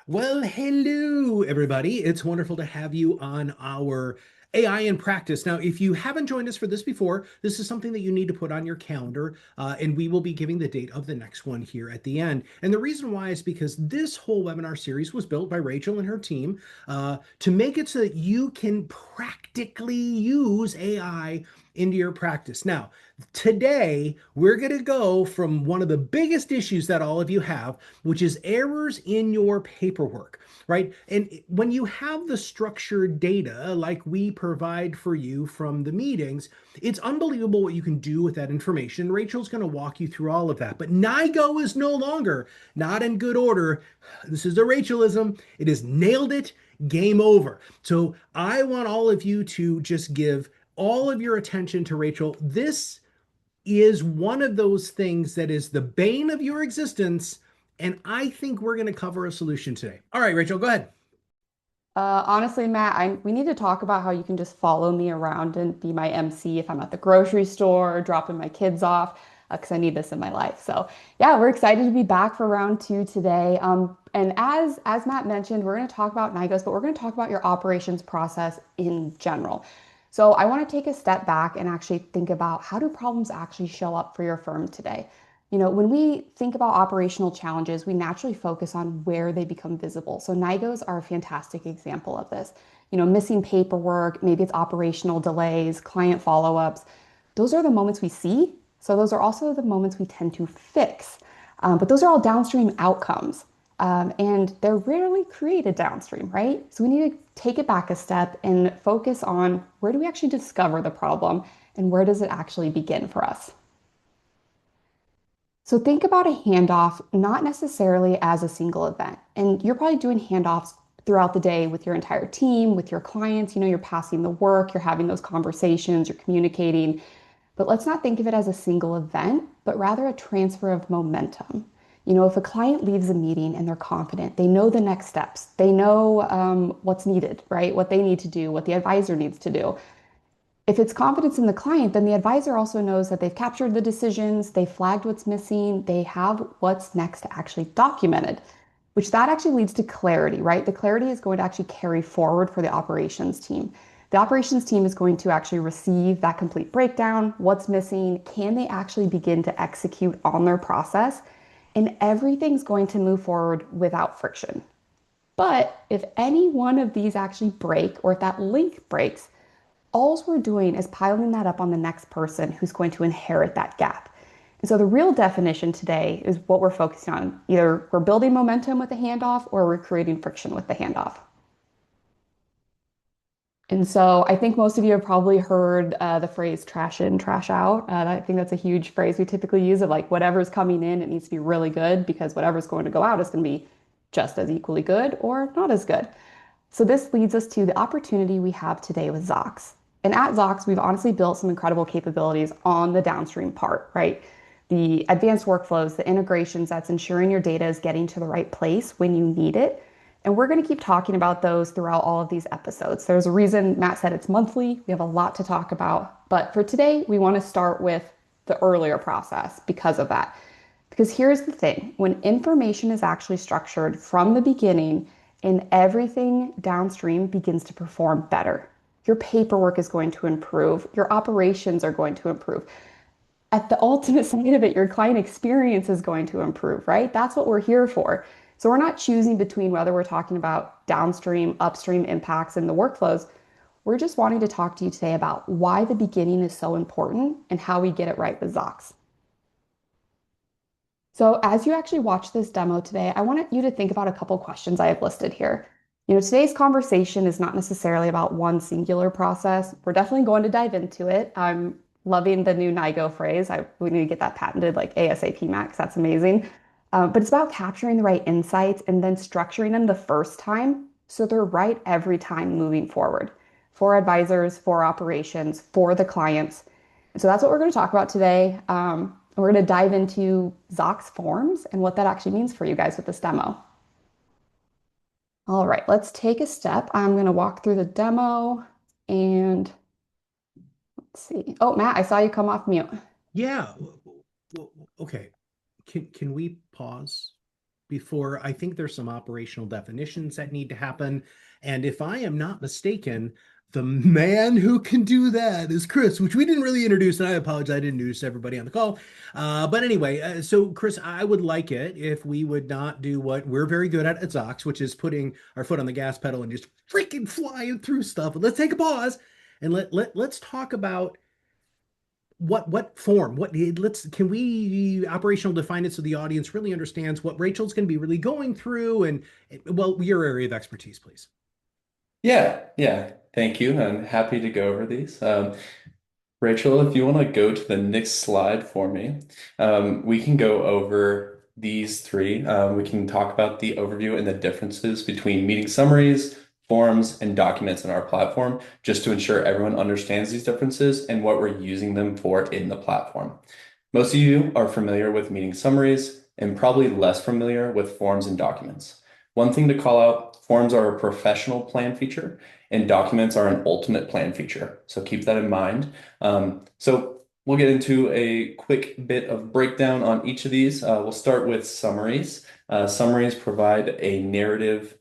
Well, hello, everybody. It's wonderful to have you on our AI in practice. Now, if you haven't joined us for this before, this is something that you need to put on your calendar, and we will be giving the date of the next one here at the end. And the reason why is because this whole webinar series was built by Rachel and her team to make it so that you can practically use AI into your practice. Now, today we're going to go from one of the biggest issues that all of you have, which is errors in your paperwork, right? And when you have the structured data like we provide for you from the meetings, it's unbelievable what you can do with that information. Rachel's going to walk you through all of that. But NIGO is no longer not in good order. This is a Rachelism. It is nailed it, game over. So I want all of you to just give all of your attention to Rachel. This is one of those things that is the bane of your existence. And I think we're going to cover a solution today. All right, Rachel, go ahead. Honestly, Matt, we need to talk about how you can just follow me around and be my MC if I'm at the grocery store, dropping my kids off, because I need this in my life. So, yeah, we're excited to be back for round two today. And as Matt mentioned, we're going to talk about NIGOs, but we're going to talk about your operations process in general. So, I want to take a step back and actually think about how do problems actually show up for your firm today? When we think about operational challenges, we naturally focus on where they become visible. So NIGOs are a fantastic example of this. Missing paperwork, maybe it's operational delays, client follow-ups. Those are the moments we see. So those are also the moments we tend to fix. But those are all downstream outcomes. And they're rarely created downstream, right? So we need to take it back a step and focus on where do we actually discover the problem and where does it actually begin for us? So think about a handoff not necessarily as a single event. And you're probably doing handoffs throughout the day with your entire team, with your clients. You're passing the work, you're having those conversations, you're communicating. But let's not think of it as a single event, but rather a transfer of momentum. If a client leaves a meeting and they're confident, they know the next steps, they know what's needed, right? What they need to do, what the advisor needs to do. If it's confidence in the client, then the advisor also knows that they've captured the decisions, they flagged what's missing, they have what's next actually documented, which that actually leads to clarity, right? The clarity is going to actually carry forward for the operations team. The operations team is going to actually receive that complete breakdown, what's missing, can they actually begin to execute on their process, and everything's going to move forward without friction. But if any one of these actually break, or if that link breaks, all we're doing is piling that up on the next person who's going to inherit that gap. And so the real definition today is what we're focusing on. Either we're building momentum with the handoff or we're creating friction with the handoff. And so I think most of you have probably heard the phrase trash in, trash out. I think that's a huge phrase we typically use of like whatever's coming in, it needs to be really good because whatever's going to go out is going to be just as equally good or not as good. So this leads us to the opportunity we have today with Zocks. And at Zocks, we've honestly built some incredible capabilities on the downstream part, right? The advanced workflows, the integrations that's ensuring your data is getting to the right place when you need it. And we're going to keep talking about those throughout all of these episodes. There's a reason Matt said it's monthly. We have a lot to talk about. But for today, we want to start with the earlier process because of that. Because here's the thing, when information is actually structured from the beginning and everything downstream begins to perform better, your paperwork is going to improve, your operations are going to improve. At the ultimate side of it, your client experience is going to improve, right? That's what we're here for. So we're not choosing between whether we're talking about downstream, upstream impacts in the workflows. We're just wanting to talk to you today about why the beginning is so important and how we get it right with Zox. So as you actually watch this demo today, I want you to think about a couple questions I have listed here. Today's conversation is not necessarily about one singular process. We're definitely going to dive into it. I'm loving the new NIGO phrase. We need to get that patented like ASAP Max. That's amazing. But it's about capturing the right insights and then structuring them the first time so they're right every time moving forward for advisors, for operations, for the clients. So that's what we're going to talk about today. We're going to dive into Zocks forms and what that actually means for you guys with this demo. All right, let's take a step. I'm going to walk through the demo and let's see. Oh, Matt, I saw you come off mute. Yeah. Well, okay. Can we pause? before. I think there's some operational definitions that need to happen. And if I am not mistaken, the man who can do that is Chris, which we didn't really introduce, and I apologize, I didn't introduce everybody on the call. But anyway, so Chris, I would like it if we would not do what we're very good at Zocks, which is putting our foot on the gas pedal and just freaking flying through stuff. Let's take a pause and let's talk about what form, what let's can we operational define it so the audience really understands what Rachel's going to be really going through, and well, your area of expertise, please. Yeah, yeah. Thank you. I'm happy to go over these. Rachel, if you want to go to the next slide for me, we can go over these three. We can talk about the overview and the differences between meeting summaries, forms, and documents in our platform, just to ensure everyone understands these differences and what we're using them for in the platform. Most of you are familiar with meeting summaries and probably less familiar with forms and documents. One thing to call out, forms are a professional plan feature and documents are an ultimate plan feature. So keep that in mind. So we'll get into a quick bit of breakdown on each of these. We'll start with summaries. Summaries provide a narrative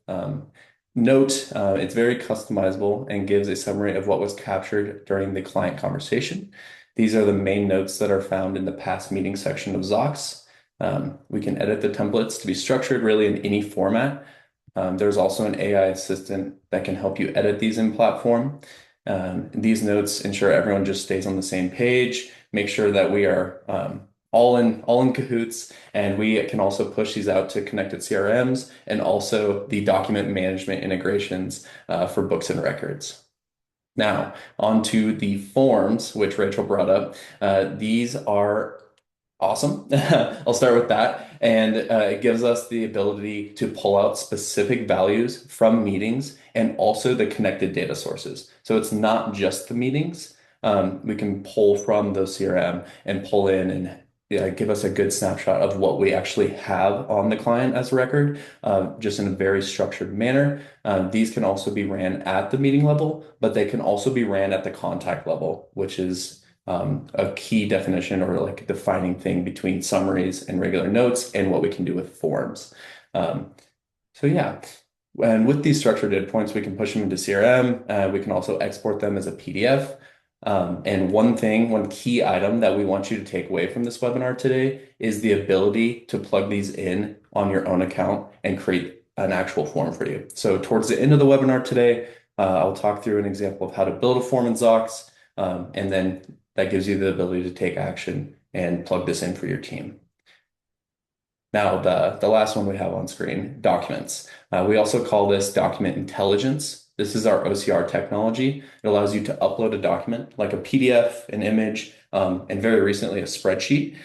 note. It's very customizable and gives a summary of what was captured during the client conversation. These are the main notes that are found in the past meeting section of Zocks. We can edit the templates to be structured really in any format. There's also an AI assistant that can help you edit these in platform. These notes ensure everyone just stays on the same page, make sure that we are all in cahoots, and we can also push these out to connected CRMs and also the document management integrations for books and records. Now, on to the forms, which Rachel brought up. These are awesome. I'll start with that. And it gives us the ability to pull out specific values from meetings and also the connected data sources. So it's not just the meetings. We can pull from the CRM and pull in and give us a good snapshot of what we actually have on the client as a record, just in a very structured manner. These can also be ran at the meeting level, but they can also be ran at the contact level, which is a key definition or like a defining thing between summaries and regular notes and what we can do with forms. So yeah, and with these structured data points, we can push them into CRM. We can also export them as a PDF. And one key item that we want you to take away from this webinar today is the ability to plug these in on your own account and create an actual form for you. So towards the end of the webinar today, I'll talk through an example of how to build a form in Zocks, and then that gives you the ability to take action and plug this in for your team. Now, the last one we have on screen, documents. We also call this document intelligence. This is our OCR technology. It allows you to upload a document like a PDF, an image, and very recently a spreadsheet.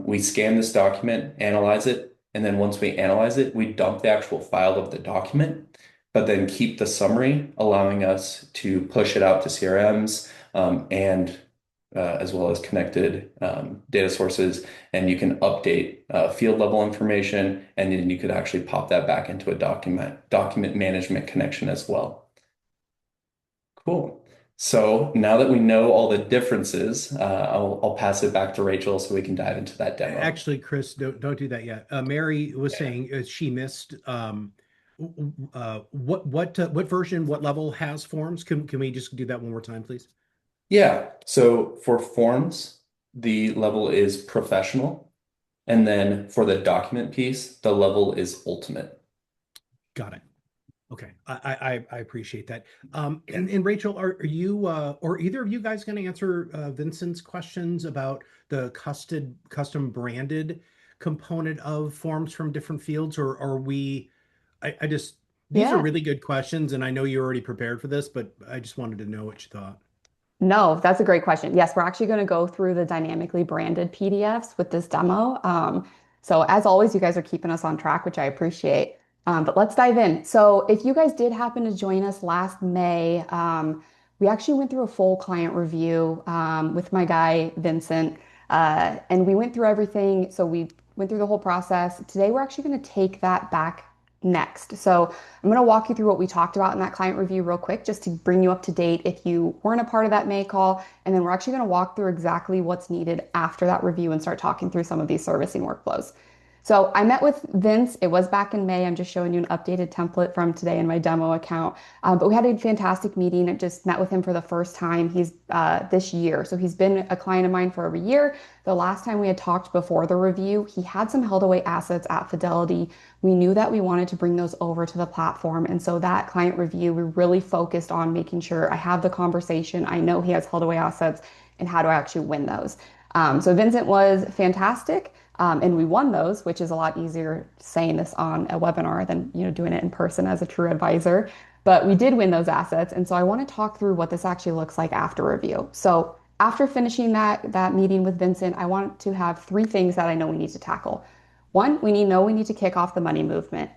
We scan this document, analyze it, and then once we analyze it, we dump the actual file of the document, but then keep the summary, allowing us to push it out to CRMs and as well as connected data sources, and you can update field level information, and then you could actually pop that back into a document management connection as well. Cool. So now that we know all the differences, I'll pass it back to Rachel so we can dive into that demo. Actually, Chris, don't do that yet. Mary was saying she missed what version, what level has forms? Can we just do that one more time, please? Yeah. So for forms, the level is professional. And then for the document piece, the level is ultimate. Got it. Okay, I appreciate that. And Rachel, are you or either of you guys going to answer Vincent's questions about the custom branded component of forms from different fields, or are we? I just these are Yeah. really good questions, and I know you're already prepared for this, but I just wanted to know what you thought. No, that's a great question. Yes, we're actually going to go through the dynamically branded PDFs with this demo. So as always, you guys are keeping us on track, which I appreciate. But let's dive in. So if you guys did happen to join us last May, we actually went through a full client review with my guy, Vincent, and we went through everything. So we went through the whole process. Today, we're actually going to take that back next. So I'm going to walk you through what we talked about in that client review real quick, just to bring you up to date if you weren't a part of that May call. And then we're actually going to walk through exactly what's needed after that review and start talking through some of these servicing workflows. So I met with Vince. It was back in May. I'm just showing you an updated template from today in my demo account. But we had a fantastic meeting. I just met with him for the first time. He's this year. So he's been a client of mine for over a year. The last time we had talked before the review, he had some held away assets at Fidelity. We knew that we wanted to bring those over to the platform. And so that client review, we really focused on making sure I have the conversation. I know he has held away assets and how do I actually win those. So Vincent was fantastic. And we won those, which is a lot easier saying this on a webinar than doing it in person as a true advisor. But we did win those assets, and so I want to talk through what this actually looks like after review. So after finishing that meeting with Vincent, I want to have three things that I know we need to tackle. One, we need to kick off the money movement.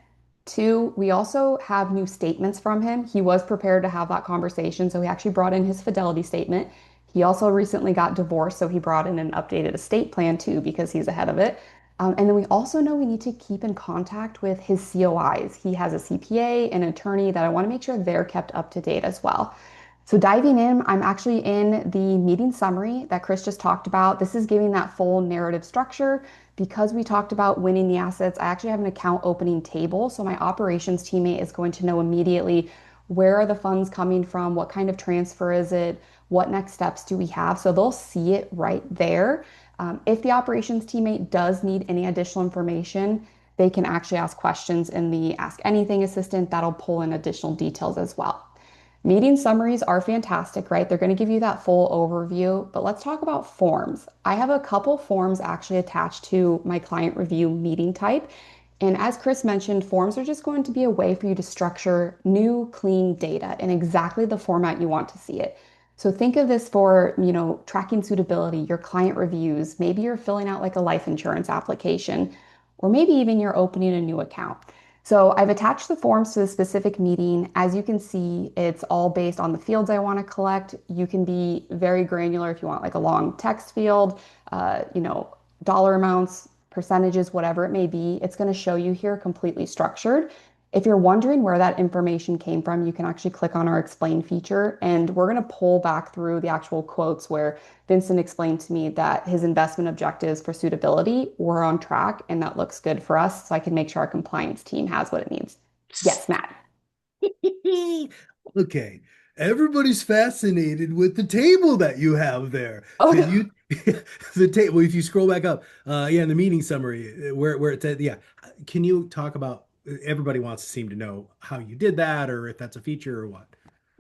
Two, we also have new statements from him. He was prepared to have that conversation, so he actually brought in his fidelity statement. He also recently got divorced, so he brought in an updated estate plan too because he's ahead of it. And then we also know we need to keep in contact with his COIs. He has a CPA, an attorney that I want to make sure they're kept up to date as well. So diving in, I'm actually in the meeting summary that Chris just talked about. This is giving that full narrative structure. Because we talked about winning the assets, I actually have an account opening table. So my operations teammate is going to know immediately where are the funds coming from, what kind of transfer is it, what next steps do we have? So they'll see it right there. If the operations teammate does need any additional information, they can actually ask questions in the Ask Anything assistant that'll pull in additional details as well. Meeting summaries are fantastic, right? They're going to give you that full overview, but let's talk about forms. I have a couple forms actually attached to my client review meeting type. And as Chris mentioned, forms are just going to be a way for you to structure new, clean data in exactly the format you want to see it. So think of this for, tracking suitability, your client reviews, maybe you're filling out like a life insurance application, or maybe even you're opening a new account. So I've attached the forms to the specific meeting. As you can see, it's all based on the fields I want to collect. You can be very granular if you want like a long text field, dollar amounts, percentages, whatever it may be. It's going to show you here completely structured. If you're wondering where that information came from, you can actually click on our explain feature and we're going to pull back through the actual quotes where Vincent explained to me that his investment objectives for suitability were on track and that looks good for us. So I can make sure our compliance team has what it needs. Yes, Matt. Okay. Everybody's fascinated with the table that you have there. Can Oh, you the table if you scroll back up, yeah, in the meeting summary where it said, yeah, can you talk about everybody wants to seem to know how you did that or if that's a feature or what?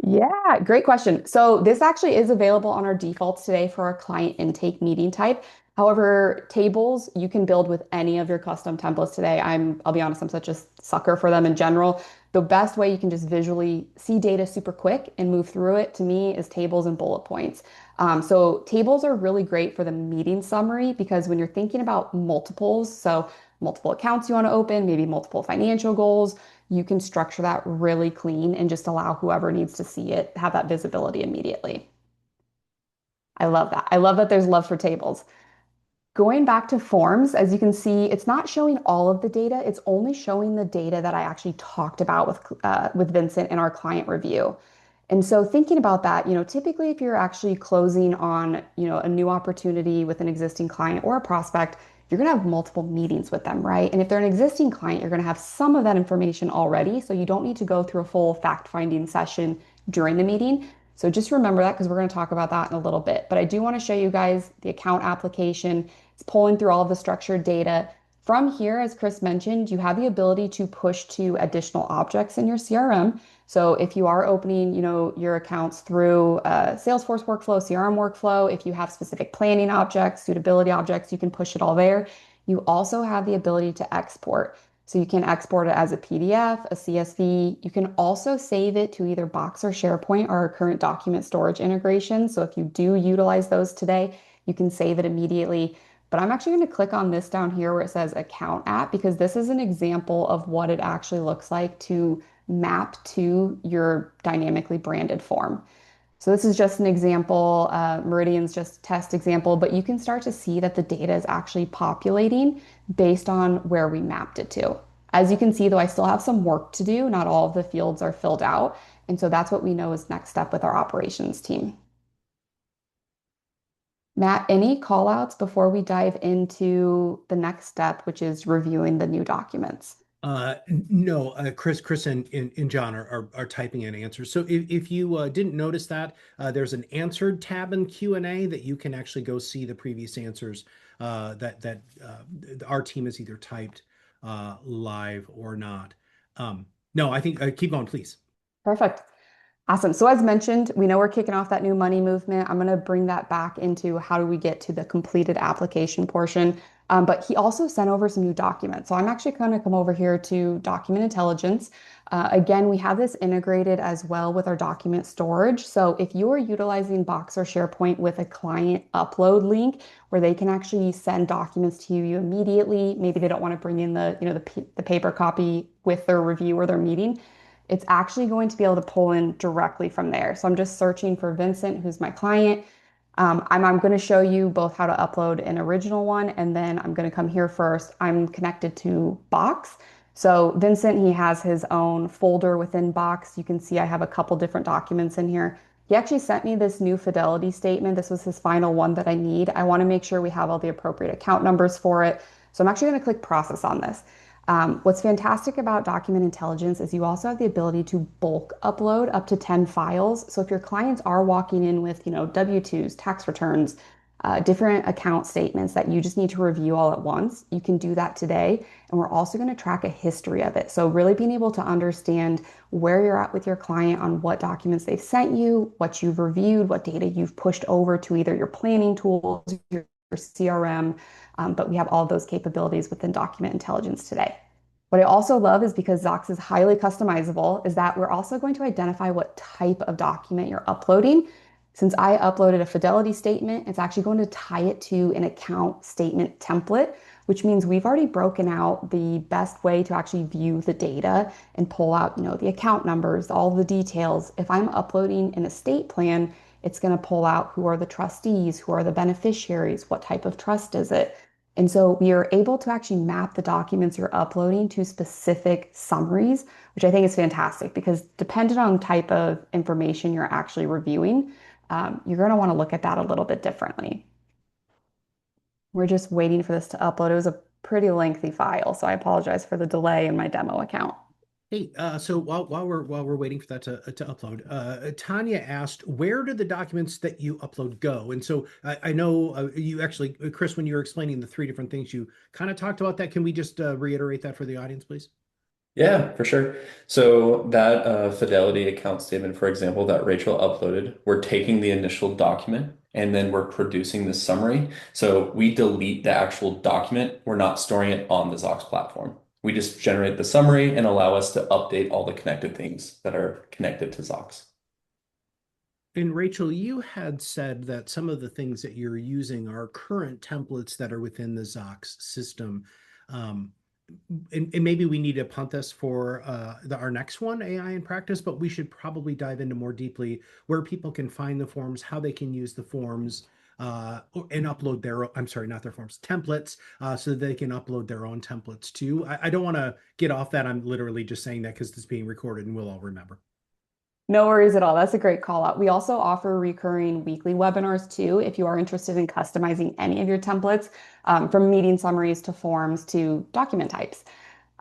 yeah, great question. So this actually is available on our defaults today for our client intake meeting type. However, tables you can build with any of your custom templates today. I'll be honest, I'm such a sucker for them in general. The best way you can just visually see data super quick and move through it to me is tables and bullet points. So tables are really great for the meeting summary because when you're thinking about multiples, so multiple accounts you want to open, maybe multiple financial goals, you can structure that really clean and just allow whoever needs to see it have that visibility immediately. I love that. I love that there's love for tables. Going back to forms, as you can see, it's not showing all of the data. It's only showing the data that I actually talked about with Vincent in our client review. And so thinking about that, typically if you're actually closing on, a new opportunity with an existing client or a prospect, you're going to have multiple meetings with them, right? And if they're an existing client, you're going to have some of that information already. So you don't need to go through a full fact-finding session during the meeting. So just remember that because we're going to talk about that in a little bit. But I do want to show you guys the account application. It's pulling through all of the structured data. From here, as Chris mentioned, you have the ability to push to additional objects in your CRM. So if you are opening, your accounts through Salesforce workflow, CRM workflow, if you have specific planning objects, suitability objects, you can push it all there. You also have the ability to export. So you can export it as a PDF, a CSV. You can also save it to either Box or SharePoint or our current document storage integration. So if you do utilize those today, you can save it immediately. But I'm actually going to click on this down here where it says account app because this is an example of what it actually looks like to map to your dynamically branded form. So this is just an example, Meridian's just a test example, but you can start to see that the data is actually populating based on where we mapped it to. As you can see, though, I still have some work to do. Not all of the fields are filled out. And so that's what we know is next step with our operations team. Matt, any call outs before we dive into the next step, which is reviewing the new documents? No, Chris and John are typing in answers. So if you didn't notice that, there's an answered tab in Q&A that you can actually go see the previous answers that our team has either typed live or not. No, I think keep going, please. Perfect. Awesome. So as mentioned, we know we're kicking off that new money movement. I'm going to bring that back into how do we get to the completed application portion. But he also sent over some new documents. So I'm actually going to come over here to document intelligence. Again, we have this integrated as well with our document storage. So if you are utilizing Box or SharePoint with a client upload link where they can actually send documents to you immediately, maybe they don't want to bring in the paper copy with their review or their meeting, it's actually going to be able to pull in directly from there. So I'm just searching for Vincent, who's my client. I'm going to show you both how to upload an original one, and then I'm going to come here first. I'm connected to Box. So Vincent, he has his own folder within Box. You can see I have a couple different documents in here. He actually sent me this new fidelity statement. This was his final one that I need. I want to make sure we have all the appropriate account numbers for it. So I'm actually going to click process on this. What's fantastic about document intelligence is you also have the ability to bulk upload up to 10 files. So if your clients are walking in with, W-2s, tax returns, different account statements that you just need to review all at once, you can do that today. And we're also going to track a history of it. So really being able to understand where you're at with your client on what documents they've sent you, what you've reviewed, what data you've pushed over to either your planning tools, your CRM, but we have all those capabilities within document intelligence today. What I also love is because Zocks is highly customizable, is that we're also going to identify what type of document you're uploading. Since I uploaded a fidelity statement, it's actually going to tie it to an account statement template, which means we've already broken out the best way to actually view the data and pull out, the account numbers, all the details. If I'm uploading an estate plan, it's going to pull out who are the trustees, who are the beneficiaries, what type of trust is it. And so we are able to actually map the documents you're uploading to specific summaries, which I think is fantastic because depending on type of information you're actually reviewing, you're going to want to look at that a little bit differently. We're just waiting for this to upload. It was a pretty lengthy file, so I apologize for the delay in my demo account. Hey, so while we're waiting for that to upload, Tanya asked, where do the documents that you upload go? And so I know you actually, Chris, when you were explaining the three different things, you kind of talked about that. Can we just reiterate that for the audience, please? Yeah, for sure. So that fidelity account statement, for example, that Rachel uploaded, we're taking the initial document and then we're producing the summary. So we delete the actual document. We're not storing it on the Zocks platform. We just generate the summary and allow us to update all the connected things that are connected to Zocks. And Rachel, you had said that some of the things that you're using are current templates that are within the Zocks system. Um, and maybe we need to punt this for our next one, AI in practice, but we should probably dive into more deeply where people can find the forms, how they can use the forms, and upload I'm sorry, not their forms, templates, so that they can upload their own templates too. I don't want to get off that. I'm literally just saying that because it's being recorded and we'll all remember. No worries at all. That's a great call out. We also offer recurring weekly webinars too, if you are interested in customizing any of your templates, from meeting summaries to forms to document types.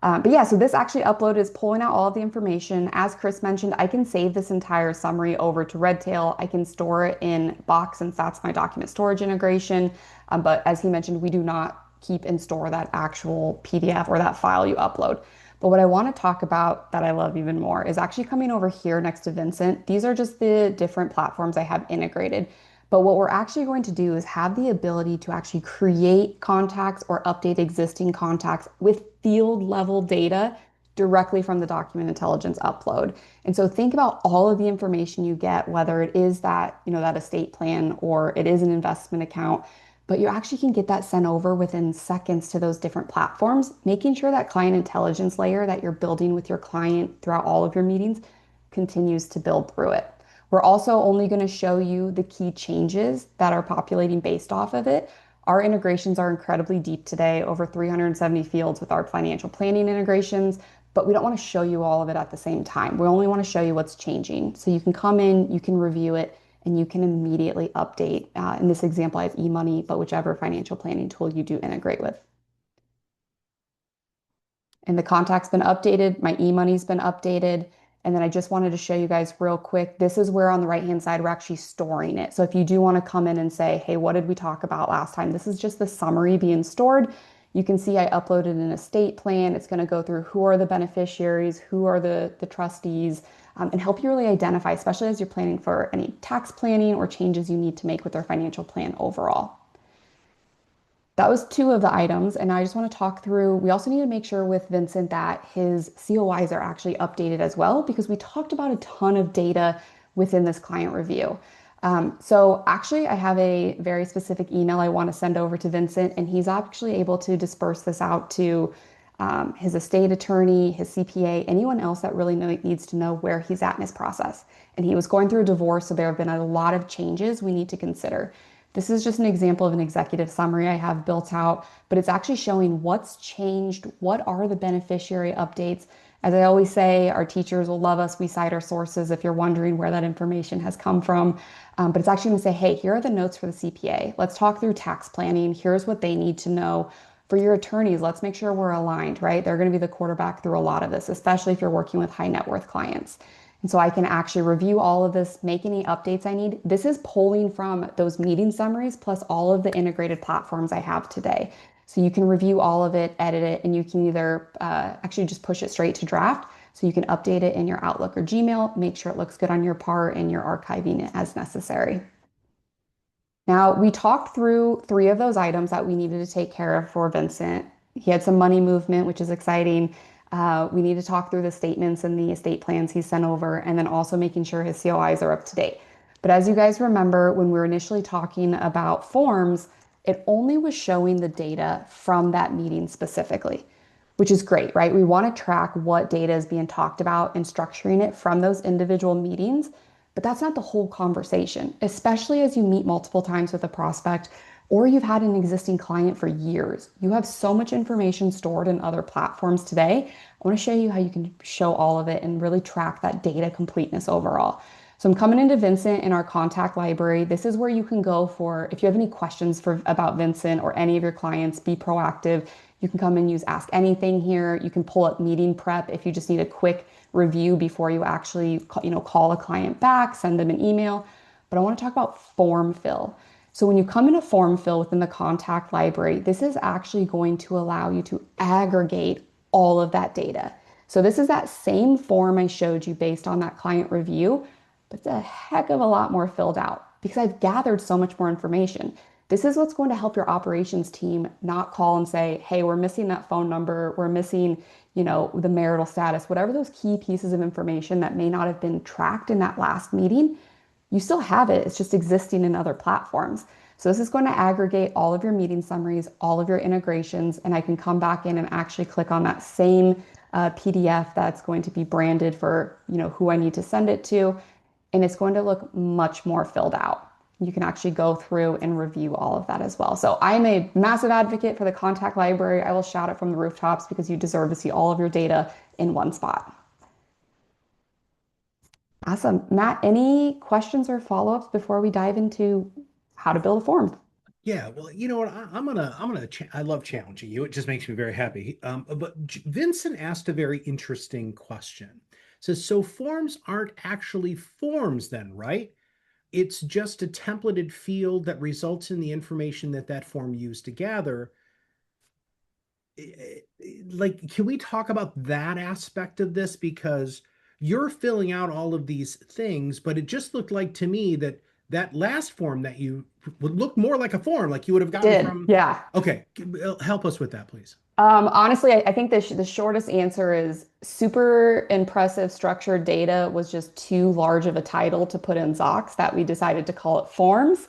But yeah, so this actually upload is pulling out all of the information. As Chris mentioned, I can save this entire summary over to Redtail. I can store it in Box since that's my document storage integration. But as he mentioned, we do not keep and store that actual PDF or that file you upload. But what I want to talk about that I love even more is actually coming over here next to Vincent. These are just the different platforms I have integrated. But what we're actually going to do is have the ability to actually create contacts or update existing contacts with field level data directly from the document intelligence upload. And so think about all of the information you get, whether it is that, that estate plan or it is an investment account, but you actually can get that sent over within seconds to those different platforms, making sure that client intelligence layer that you're building with your client throughout all of your meetings continues to build through it. We're also only going to show you the key changes that are populating based off of it. Our integrations are incredibly deep today, over 370 fields with our financial planning integrations, but we don't want to show you all of it at the same time. We only want to show you what's changing. So you can come in, you can review it, and you can immediately update. In this example, I have eMoney, but whichever financial planning tool you do integrate with. And the contact's been updated, my eMoney's been updated. And then I just wanted to show you guys real quick. This is where on the right-hand side, we're actually storing it. So if you do want to come in and say, hey, what did we talk about last time? This is just the summary being stored. You can see I uploaded an estate plan. It's going to go through who are the beneficiaries, who are the trustees, and help you really identify, especially as you're planning for any tax planning or changes you need to make with their financial plan overall. That was two of the items. And I just want to talk through, we also need to make sure with Vincent that his COIs are actually updated as well, because we talked about a ton of data within this client review. So actually, I have a very specific email I want to send over to Vincent, and he's actually able to disperse this out to his estate attorney, his CPA, anyone else that really needs to know where he's at in his process. And he was going through a divorce, so there have been a lot of changes we need to consider. This is just an example of an executive summary I have built out, but it's actually showing what's changed, what are the beneficiary updates. As I always say, our teachers will love us. We cite our sources if you're wondering where that information has come from. But it's actually going to say, hey, here are the notes for the CPA. Let's talk through tax planning. Here's what they need to know. For your attorneys, let's make sure we're aligned, right? They're going to be the quarterback through a lot of this, especially if you're working with high net worth clients. And so I can actually review all of this, make any updates I need. This is pulling from those meeting summaries plus all of the integrated platforms I have today. So you can review all of it, edit it, and you can either actually just push it straight to draft. So you can update it in your Outlook or Gmail, make sure it looks good on your part, and you're archiving it as necessary. Now, we talked through three of those items that we needed to take care of for Vincent. He had some money movement, which is exciting. We need to talk through the statements and the estate plans he sent over, and then also making sure his COIs are up to date. But as you guys remember, when we were initially talking about forms, it only was showing the data from that meeting specifically, which is great, right? We want to track what data is being talked about and structuring it from those individual meetings. But that's not the whole conversation, especially as you meet multiple times with a prospect or you've had an existing client for years. You have so much information stored in other platforms today. I want to show you how you can show all of it and really track that data completeness overall. So I'm coming into Vincent in our contact library. This is where you can go for, if you have any questions about Vincent or any of your clients, be proactive. You can come and use Ask Anything here. You can pull up meeting prep if you just need a quick review before you actually, call a client back, send them an email. But I want to talk about form fill. So when you come into form fill within the contact library, this is actually going to allow you to aggregate all of that data. So this is that same form I showed you based on that client review, but it's a heck of a lot more filled out because I've gathered so much more information. This is what's going to help your operations team not call and say, hey, we're missing that phone number, we're missing, the marital status, whatever those key pieces of information that may not have been tracked in that last meeting. You still have it, it's just existing in other platforms. So this is going to aggregate all of your meeting summaries, all of your integrations, and I can come back in and actually click on that same PDF that's going to be branded for, who I need to send it to, and it's going to look much more filled out. You can actually go through and review all of that as well. So I'm a massive advocate for the contact library. I will shout it from the rooftops because you deserve to see all of your data in one spot. Awesome. Matt, any questions or follow-ups before we dive into how to build a form? Yeah, well, you know what? I love challenging you. It just makes me very happy. But Vincent asked a very interesting question. Says, so forms aren't actually forms then, right? It's just a templated field that results in the information that form used to gather. Like, can we talk about that aspect of this? Because you're filling out all of these things, but it just looked like to me that last form that you would look more like a form, like you would have gotten Did, from. yeah. Okay, help us with that, please. Honestly, I think the shortest answer is super impressive structured data was just too large of a title to put in Zocks that we decided to call it forms.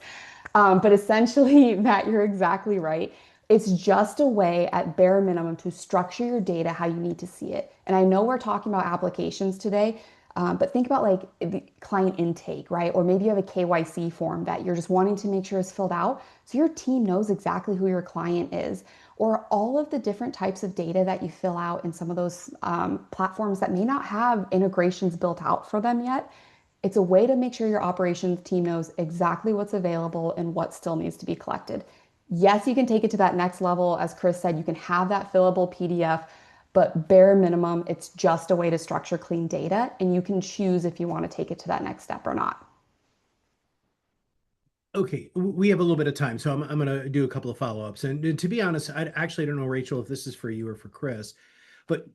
But essentially, Matt, you're exactly right. It's just a way at bare minimum to structure your data how you need to see it. And I know we're talking about applications today, but think about like the client intake, right? Or maybe you have a KYC form that you're just wanting to make sure is filled out so your team knows exactly who your client is. Or all of the different types of data that you fill out in some of those platforms that may not have integrations built out for them yet. It's a way to make sure your operations team knows exactly what's available and what still needs to be collected. Yes, you can take it to that next level. As Chris said, you can have that fillable PDF, but bare minimum, it's just a way to structure clean data, and you can choose if you want to take it to that next step or not. Okay, we have a little bit of time, so I'm going to do a couple of follow-ups. And to be honest, I actually don't know, Rachel, if this is for you or for Chris, but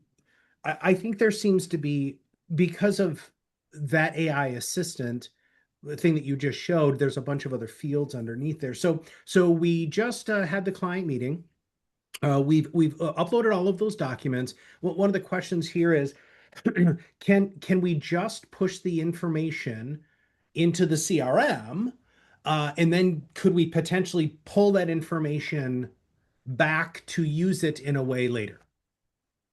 I think there seems to be, because of that AI assistant, the thing that you just showed, there's a bunch of other fields underneath there. So we just had the client meeting. We've uploaded all of those documents. Well, one of the questions here is, can we just push the information into the CRM, and then could we potentially pull that information back to use it in a way later?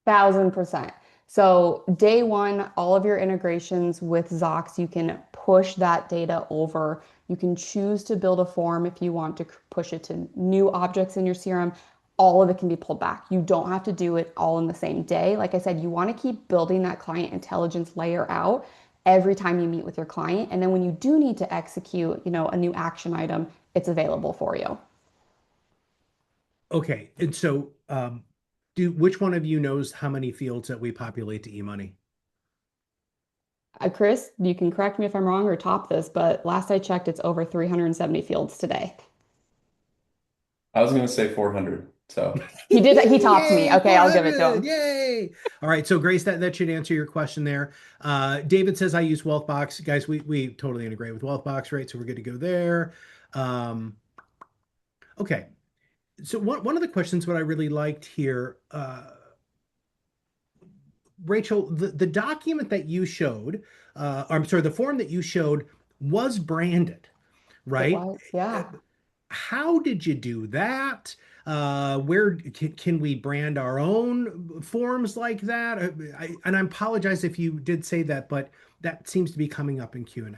1000%. So day one, all of your integrations with Zocks, you can push that data over. You can choose to build a form if you want to push it to new objects in your CRM. All of it can be pulled back. You don't have to do it all in the same day. Like I said, you want to keep building that client intelligence layer out every time you meet with your client. And then when you do need to execute, a new action item, it's available for you. Okay, and so do which one of you knows how many fields that we populate to e-money? Chris, you can correct me if I'm wrong or top this, but last I checked, it's over 370 fields today. I was going to say 400. So, He topped me. Yay, Okay, I'll give it to 400. him. Yay. All right, so Grace, that should answer your question there. David says I use Wealthbox. Guys, we totally integrate with Wealthbox, right? So we're good to go there. Um, okay. So one of the questions what I really liked here, Rachel, the document that you showed, I'm sorry, the form that you showed was branded, It right? was, yeah. How did you do that? Where can we brand our own forms like that? And I apologize if you did say that, but that seems to be coming up in Q&A.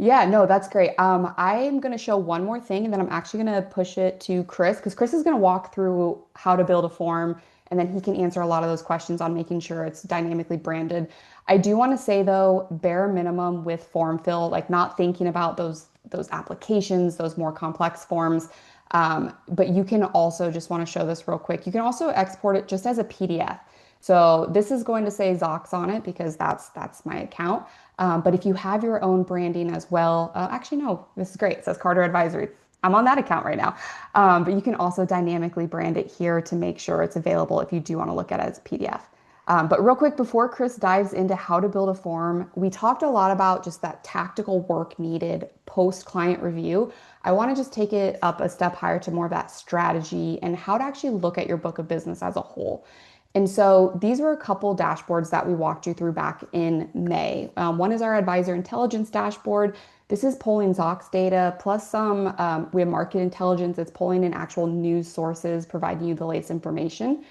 Yeah, no, that's great. I'm going to show one more thing and then I'm actually going to push it to Chris because Chris is going to walk through how to build a form and then he can answer a lot of those questions on making sure it's dynamically branded. I do want to say though, bare minimum with form fill, like not thinking about those applications, those more complex forms. But you can also just want to show this real quick. You can also export it just as a PDF. So this is going to say Zocks on it because that's my account. But if you have your own branding as well, actually, no, this is great. It says Carter Advisory. I'm on that account right now. But you can also dynamically brand it here to make sure it's available if you do want to look at it as a PDF. But real quick, before Chris dives into how to build a form, we talked a lot about just that tactical work needed post client review. I want to just take it up a step higher to more of that strategy and how to actually look at your book of business as a whole. And so these were a couple dashboards that we walked you through back in May. One is our advisor intelligence dashboard. This is pulling Zocks data plus some, we have market intelligence. It's pulling in actual news sources, providing you the latest information.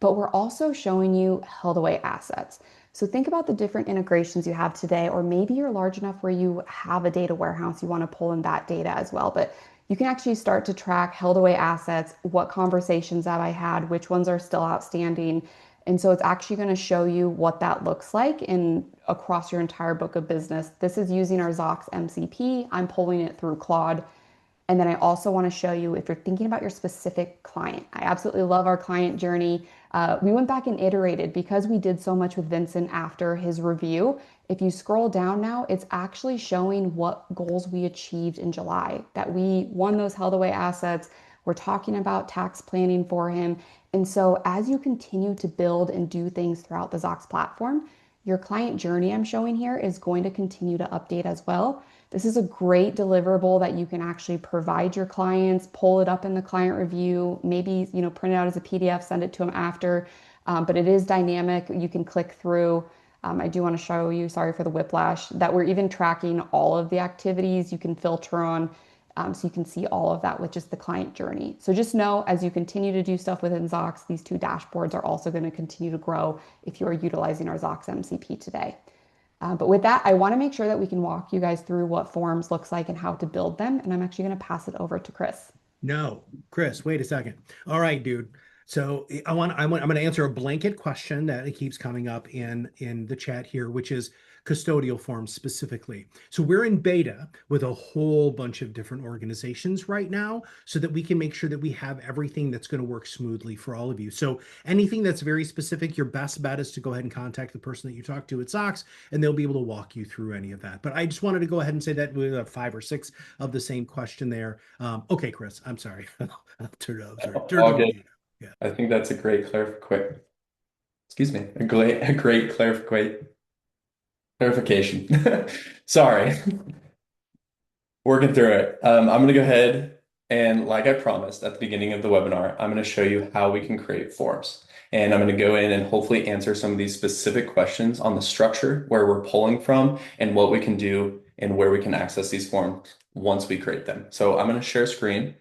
But we're also showing you held away assets. So think about the different integrations you have today, or maybe you're large enough where you have a data warehouse, you want to pull in that data as well. But you can actually start to track held away assets, what conversations have I had, which ones are still outstanding. And so it's actually going to show you what that looks like in across your entire book of business. This is using our Zocks MCP. I'm pulling it through Claude. And then I also want to show you if you're thinking about your specific client. I absolutely love our client journey. We went back and iterated because we did so much with Vincent after his review. If you scroll down now, it's actually showing what goals we achieved in July, that we won those held away assets. We're talking about tax planning for him. And so as you continue to build and do things throughout the Zocks platform, your client journey I'm showing here is going to continue to update as well. This is a great deliverable that you can actually provide your clients, pull it up in the client review, maybe, print it out as a PDF, send it to them after. But it is dynamic. You can click through. I do want to show you, sorry for the whiplash, that we're even tracking all of the activities you can filter on. So you can see all of that with just the client journey. So just know as you continue to do stuff within Zocks, these two dashboards are also going to continue to grow if you are utilizing our Zocks MCP today. But with that, I want to make sure that we can walk you guys through what forms looks like and how to build them. And I'm actually going to pass it over to Chris. No, Chris, wait a second. All right, dude. So I'm going to answer a blanket question that keeps coming up in the chat here, which is custodial forms specifically. So we're in beta with a whole bunch of different organizations right now so that we can make sure that we have everything that's going to work smoothly for all of you. So anything that's very specific, your best bet is to go ahead and contact the person that you talk to at Zocks, and they'll be able to walk you through any of that. But I just wanted to go ahead and say that we have 5 or 6 of the same question there. Okay, Chris, I'm sorry. I'll turn it over. Turn it All over to good. you. Yeah. I think that's a great excuse me, a great clarification. Sorry, working through it. I'm going to go ahead and, like I promised at the beginning of the webinar, I'm going to show you how we can create forms. And I'm going to go in and hopefully answer some of these specific questions on the structure, where we're pulling from, and what we can do and where we can access these forms once we create them. So I'm going to share screen.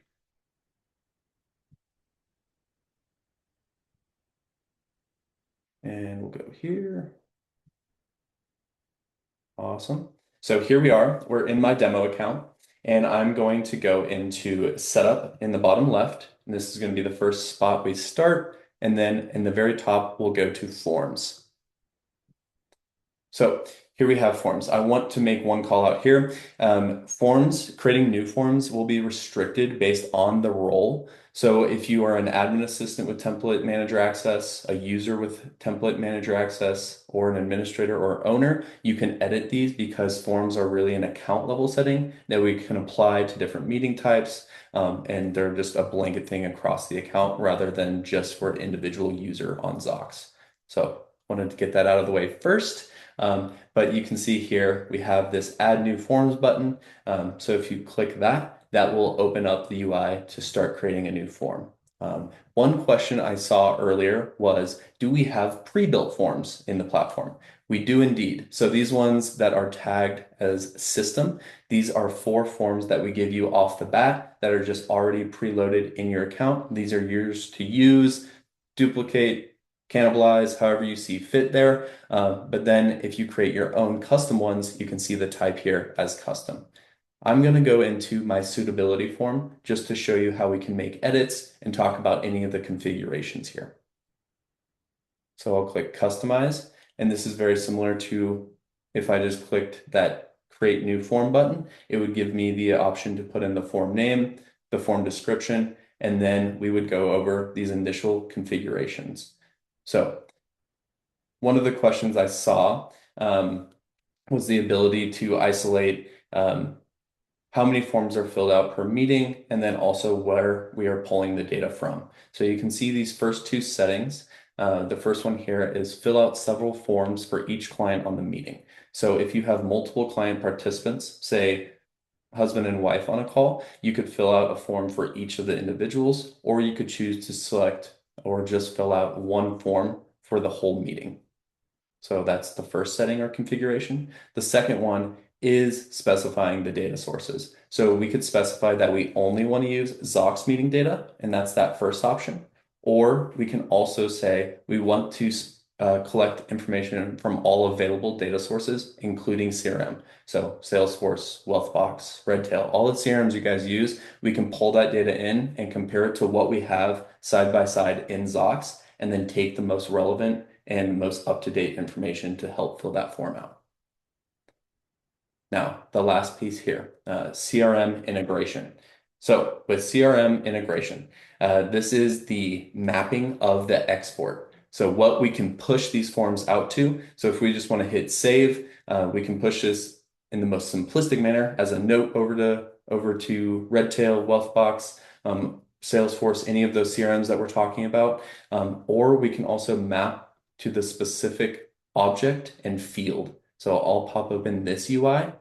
And we'll go here. Awesome. So here we are. We're in my demo account, and I'm going to go into setup in the bottom left. And this is going to be the first spot we start. And then in the very top, we'll go to forms. So here we have forms. I want to make one call out here. Creating new forms will be restricted based on the role. So if you are an admin assistant with template manager access, a user with template manager access, or an administrator or owner, you can edit these, because forms are really an account level setting that we can apply to different meeting types. And they're just a blanket thing across the account rather than just for an individual user on Zocks. So wanted to get that out of the way first. But you can see here we have this add new forms button. So if you click that, that will open up the UI to start creating a new form. One question I saw earlier was, do we have pre-built forms in the platform? We do indeed. So these ones that are tagged as system, these are 4 forms that we give you off the bat that are just already preloaded in your account. These are yours to use, duplicate, cannibalize, however you see fit there. But then if you create your own custom ones, you can see the type here as custom. I'm going to go into my suitability form just to show you how we can make edits and talk about any of the configurations here. So I'll click customize, and this is very similar to if I just clicked that create new form button. It would give me the option to put in the form name, the form description, and then we would go over these initial configurations. So one of the questions I saw was the ability to isolate how many forms are filled out per meeting, and then also where we are pulling the data from. So you can see these first 2 settings. The first one here is fill out several forms for each client on the meeting. So if you have multiple client participants, say husband and wife on a call, you could fill out a form for each of the individuals, or you could choose to select or just fill out one form for the whole meeting. So that's the first setting or configuration. The second one is specifying the data sources. So we could specify that we only want to use Zocks meeting data, and that's that first option. Or we can also say we want to collect information from all available data sources, including CRM. So Salesforce, Wealthbox, Redtail, all the CRMs you guys use, we can pull that data in and compare it to what we have side by side in Zocks, and then take the most relevant and most up-to-date information to help fill that form out. Now, the last piece here, CRM integration. So with CRM integration, this is the mapping of the export. So what we can push these forms out to. So if we just want to hit save, we can push this in the most simplistic manner as a note over to Redtail, Wealthbox, Salesforce, any of those CRMs that we're talking about. Or we can also map to the specific object and field. So I'll pop open this UI,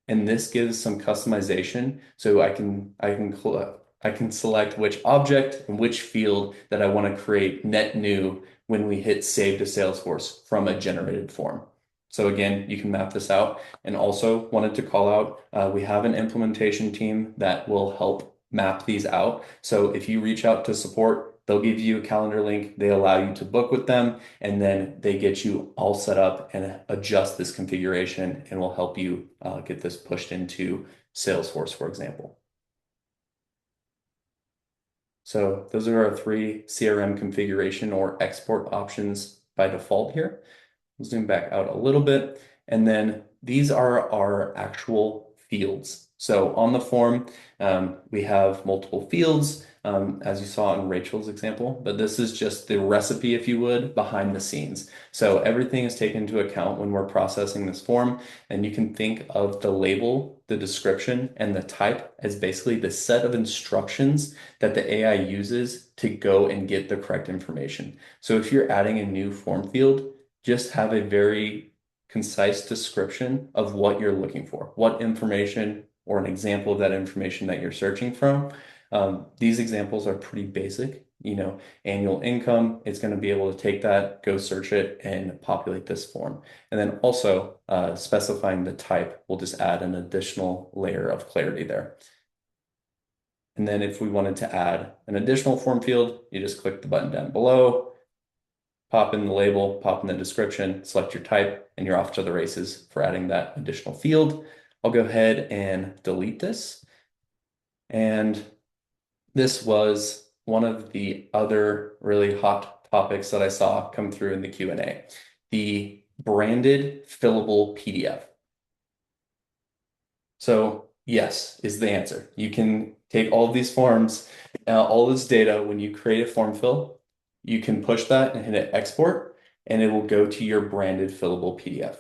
and this gives some customization. So I can select which object and which field that I want to create net new when we hit save to Salesforce from a generated form. So again, you can map this out. And also wanted to call out, we have an implementation team that will help map these out. So if you reach out to support, they'll give you a calendar link. They allow you to book with them, and then they get you all set up and adjust this configuration, and will help you get this pushed into Salesforce, for example. So those are our three CRM configuration or export options by default here. We'll zoom back out a little bit. And then these are our actual fields. So on the form, we have multiple fields, as you saw in Rachel's example, but this is just the recipe, if you would, behind the scenes. So everything is taken into account when we're processing this form, and you can think of the label, the description, and the type as basically the set of instructions that the AI uses to go and get the correct information. So if you're adding a new form field, just have a very concise description of what you're looking for, what information or an example of that information that you're searching from. These examples are pretty basic, annual income. It's going to be able to take that, go search it, and populate this form. And then also specifying the type will just add an additional layer of clarity there. And then if we wanted to add an additional form field, you just click the button down below, pop in the label, pop in the description, select your type, and you're off to the races for adding that additional field. I'll go ahead and delete this. And this was one of the other really hot topics that I saw come through in the Q&A, the branded fillable PDF. So yes is the answer. You can take all of these forms, all this data, when you create a form fill, you can push that and hit export, and it will go to your branded fillable PDF.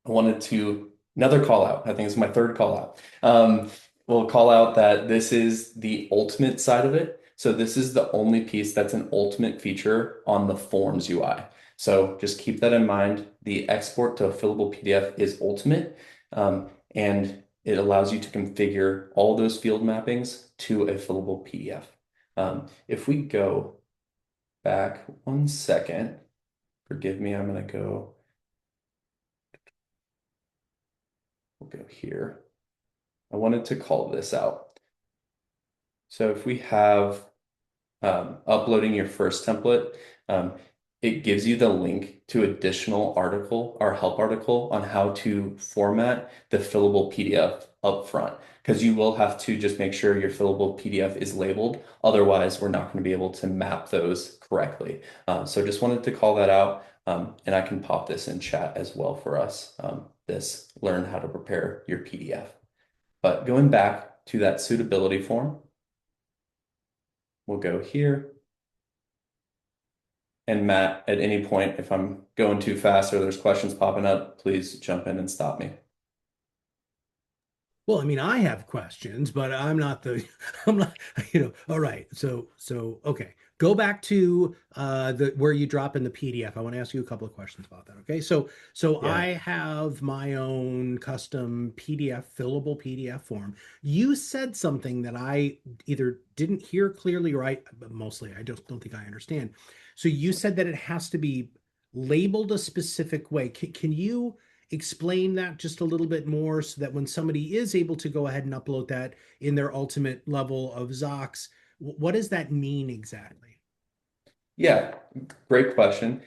I wanted to, another call out, I think it's my third call out. We'll call out that this is the ultimate side of it. So this is the only piece that's an ultimate feature on the Forms UI. So just keep that in mind. The export to a fillable PDF is ultimate, and it allows you to configure all those field mappings to a fillable PDF. If we go back 1 second, forgive me, I'm going to go, we'll go here. I wanted to call this out. So if we have uploading your first template, it gives you the link to additional article or help article on how to format the fillable PDF up front, because you will have to just make sure your fillable PDF is labeled. Otherwise, we're not going to be able to map those correctly. So just wanted to call that out, and I can pop this in chat as well for us. This learn how to prepare your PDF. But going back to that suitability form, we'll go here. And Matt, at any point, if I'm going too fast or there's questions popping up, please jump in and stop me. Well, I mean, I have questions, but I'm not the, I'm not, all right. Okay. Go back to the where you drop in the PDF. I want to ask you a couple of questions about that. Okay. So Yeah. I have my own custom PDF, fillable PDF form. You said something that I either didn't hear clearly or but mostly I just don't think I understand. So you said that it has to be labeled a specific way. Can you explain that just a little bit more so that when somebody is able to go ahead and upload that in their ultimate level of Zocks, what does that mean exactly? Yeah, great question.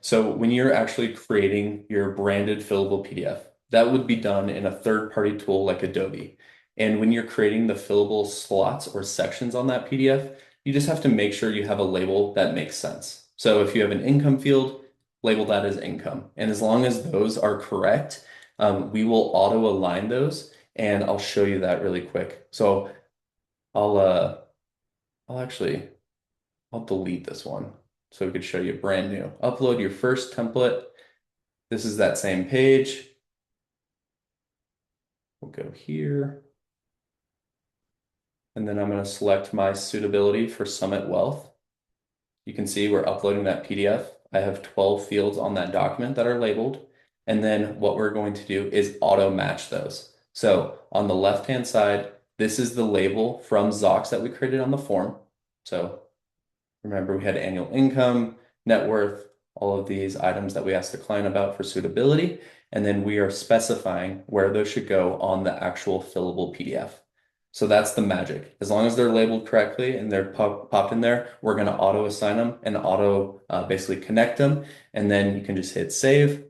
So when you're actually creating your branded fillable PDF, that would be done in a third-party tool like Adobe. And when you're creating the fillable slots or sections on that PDF, you just have to make sure you have a label that makes sense. So if you have an income field, label that as income. And as long as those are correct, we will auto align those. And I'll show you that really quick. So I'll uh, I'll actually I'll delete this one so we could show you brand new. Upload your first template. This is that same page. We'll go here. And then I'm going to select my suitability for Summit Wealth. You can see we're uploading that PDF. I have 12 fields on that document that are labeled. And then what we're going to do is auto match those. So on the left-hand side, this is the label from Zocks that we created on the form. So remember, we had annual income, net worth, all of these items that we asked the client about for suitability. And then we are specifying where those should go on the actual fillable PDF. So that's the magic. As long as they're labeled correctly and they're popped in there, we're going to auto assign them and auto basically connect them. And then you can just hit save.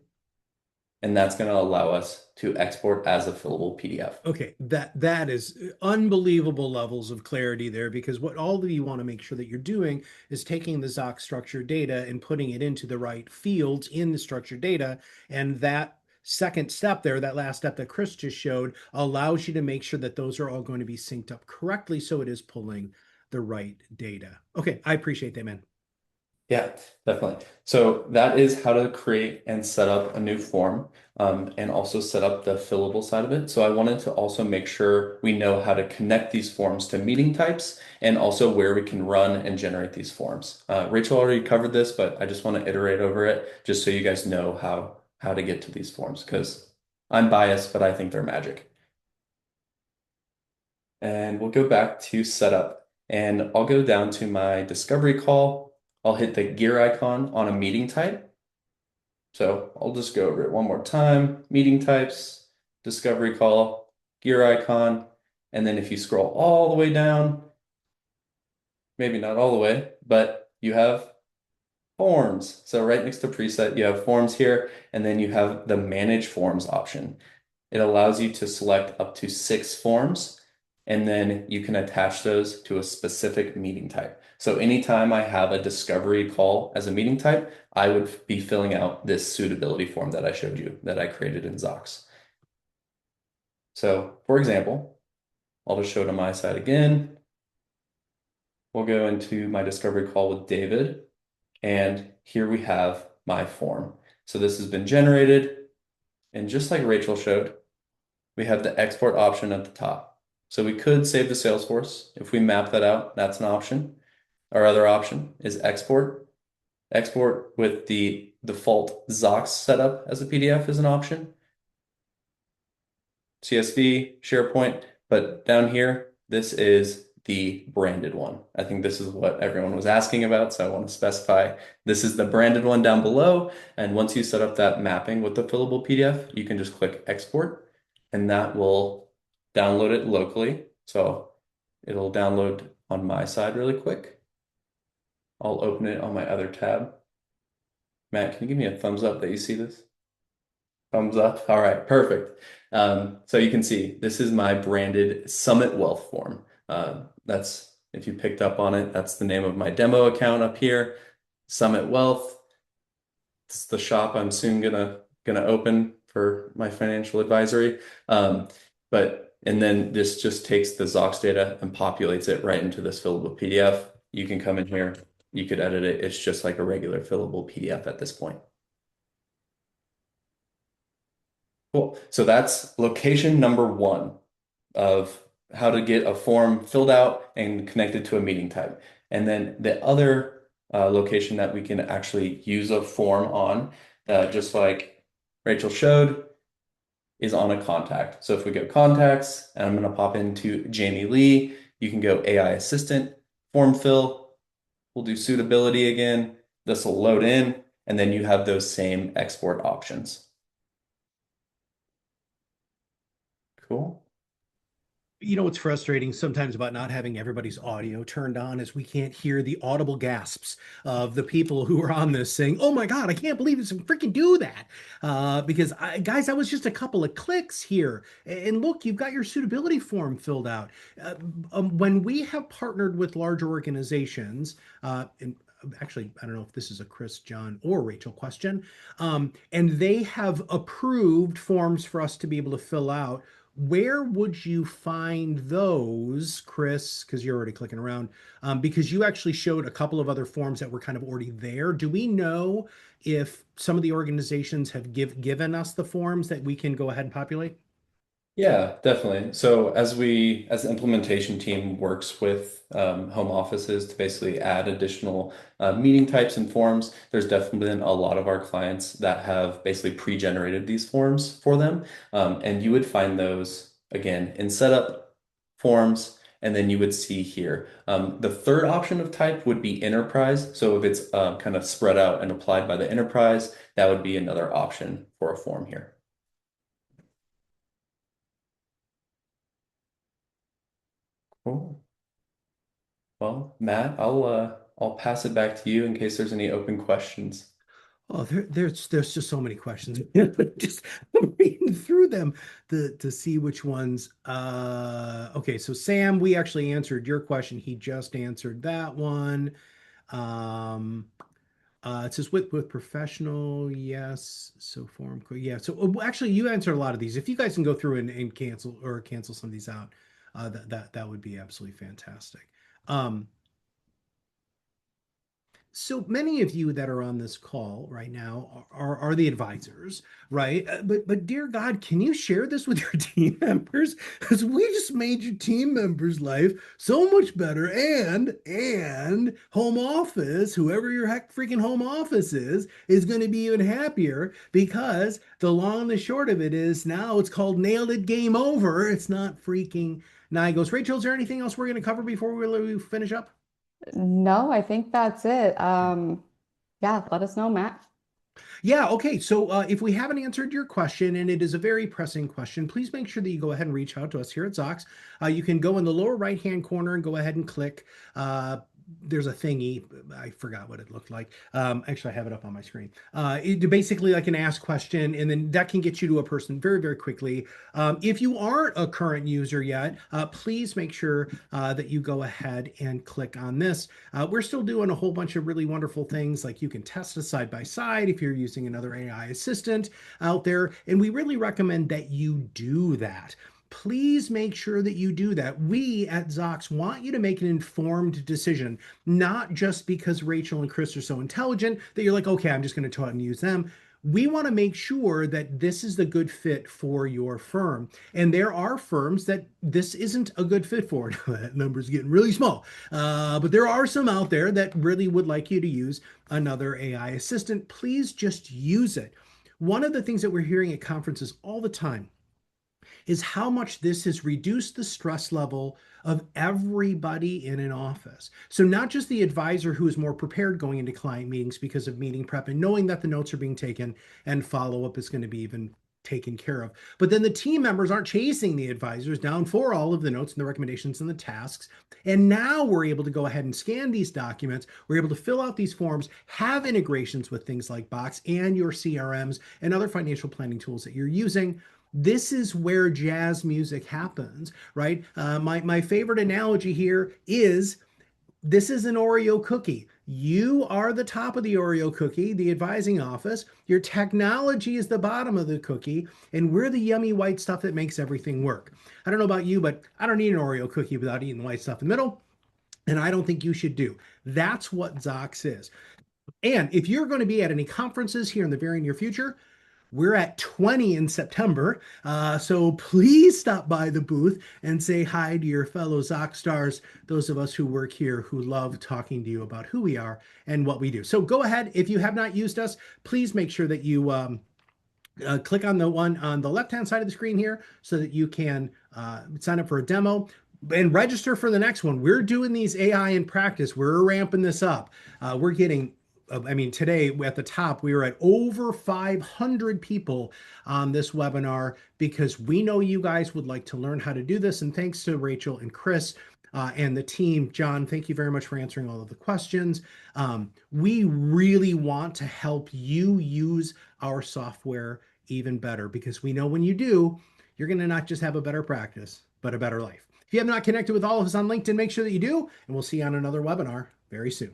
and that's going to allow us to export as a fillable PDF. Okay, that is unbelievable levels of clarity there, because what all of you want to make sure that you're doing is taking the Zocks structured data and putting it into the right fields in the structured data. And that second step there, that last step that Chris just showed, allows you to make sure that those are all going to be synced up correctly so it is pulling the right data. Okay, I appreciate that, man. Yeah, definitely. So that is how to create and set up a new form, and also set up the fillable side of it. So I wanted to also make sure we know how to connect these forms to meeting types and also where we can run and generate these forms. Rachel already covered this, but I just want to iterate over it just so you guys know how to get to these forms because I'm biased, but I think they're magic. And we'll go back to setup, and I'll go down to my discovery call. I'll hit the gear icon on a meeting type. So I'll just go over it one more time. Meeting types, discovery call, gear icon. And then if you scroll all the way down, maybe not all the way, but you have forms. So right next to preset, you have forms here, and then you have the manage forms option. It allows you to select up to 6 forms, and then you can attach those to a specific meeting type. So anytime I have a discovery call as a meeting type, I would be filling out this suitability form that I showed you that I created in Zocks. So for example, I'll just show it on my side again. We'll go into my discovery call with David, and here we have my form. So this has been generated, and just like Rachel showed, we have the export option at the top. So we could save to Salesforce. If we map that out, that's an option. Our other option is export. Export with the default Zocks setup as a PDF is an option. CSV, SharePoint, but down here, this is the branded one. I think this is what everyone was asking about, so I want to specify this is the branded one down below. And once you set up that mapping with the fillable PDF, you can just click export, and that will download it locally. So it'll download on my side really quick. I'll open it on my other tab. Matt, can you give me a thumbs up that you see this? Thumbs up. All right, perfect. So you can see this is my branded Summit Wealth form. That's, if you picked up on it, that's the name of my demo account up here, Summit Wealth. It's the shop I'm soon gonna open for my financial advisory. And then this just takes the Zocks data and populates it right into this fillable PDF. You can come in here, you could edit it. It's just like a regular fillable PDF at this point. Cool. So that's location number one of how to get a form filled out and connected to a meeting type. And then the other location that we can actually use a form on, just like Rachel showed, is on a contact. So if we go contacts, and I'm going to pop into Jamie Lee, you can go AI assistant, form fill. We'll do suitability again. This will load in, and then you have those same export options. Cool. You know what's frustrating sometimes about not having everybody's audio turned on is we can't hear the audible gasps of the people who are on this saying, "Oh my God, I can't believe it's freaking do that!" Because guys, that was just a couple of clicks here, and look, you've got your suitability form filled out. When we have partnered with large organizations, and actually, I don't know if this is a Chris, John, or Rachel question, and they have approved forms for us to be able to fill out. Where would you find those, Chris? Because you're already clicking around, because you actually showed a couple of other forms that were kind of already there. Do we know if some of the organizations have given us the forms that we can go ahead and populate? Yeah, definitely. So as the implementation team works with home offices to basically add additional meeting types and forms, there's definitely been a lot of our clients that have basically pre-generated these forms for them. And you would find those again in setup forms, and then you would see here. The third option of type would be enterprise. So if it's kind of spread out and applied by the enterprise, that would be another option for a form here. Cool. Well, Matt, I'll pass it back to you in case there's any open questions. Oh, there's just so many questions. Just reading through them to see which ones. Okay, so Sam, we actually answered your question. He just answered that one. Um, it says with professional, yes. So form, yeah. So actually, you answered a lot of these. If you guys can go through and cancel some of these out, that would be absolutely fantastic. Um, so many of you that are on this call right now are the advisors, right? But dear God, can you share this with your team members? Because we just made your team members' life so much better, and home office, whoever your heck freaking home office is going to be even happier because the long and the short of it is now it's called nailed it, game over. It's not freaking NIGOs. Rachel, is there anything else we're going to cover before we finish up? No, I think that's it. Yeah, let us know, Matt. Yeah, okay. So if we haven't answered your question, and it is a very pressing question, please make sure that you go ahead and reach out to us here at Zocks. You can go in the lower right-hand corner and go ahead and click. There's a thingy. I forgot what it looked like. Actually, I have it up on my screen. It basically like an ask question, and then that can get you to a person very, very quickly. If you aren't a current user yet, please make sure that you go ahead and click on this. We're still doing a whole bunch of really wonderful things like you can test us side by side if you're using another AI assistant out there. And we really recommend that you do that. Please make sure that you do that. We at Zocks want you to make an informed decision, not just because Rachel and Chris are so intelligent that you're like, okay, I'm just going to try and use them. We want to make sure that this is the good fit for your firm. And there are firms that this isn't a good fit for. That number's getting really small. But there are some out there that really would like you to use another AI assistant. Please just use it. One of the things that we're hearing at conferences all the time is how much this has reduced the stress level of everybody in an office. So, not just the advisor who is more prepared going into client meetings because of meeting prep and knowing that the notes are being taken and follow up is going to be even taken care of. But then the team members aren't chasing the advisors down for all of the notes and the recommendations and the tasks. And now we're able to go ahead and scan these documents. We're able to fill out these forms, have integrations with things like Box and your CRMs and other financial planning tools that you're using. This is where jazz music happens, right? My favorite analogy here is this is an Oreo cookie. You are the top of the Oreo cookie, the advising office. Your technology is the bottom of the cookie, and we're the yummy white stuff that makes everything work. I don't know about you, but I don't eat an Oreo cookie without eating the white stuff in the middle, and I don't think you should do. That's what Zocks is. And if you're going to be at any conferences here in the very near future, we're at 20 in September, so please stop by the booth and say hi to your fellow Zoc stars, those of us who work here who love talking to you about who we are and what we do. So go ahead, if you have not used us, please make sure that you click on the one on the left-hand side of the screen here so that you can sign up for a demo and register for the next one. We're doing these AI in practice. We're ramping this up. We're getting I mean, today at the top, we were at over 500 people on this webinar because we know you guys would like to learn how to do this. And thanks to Rachel and Chris and the team. John, thank you very much for answering all of the questions. We really want to help you use our software even better because we know when you do, you're going to not just have a better practice, but a better life. If you have not connected with all of us on LinkedIn, make sure that you do, and we'll see you on another webinar very soon.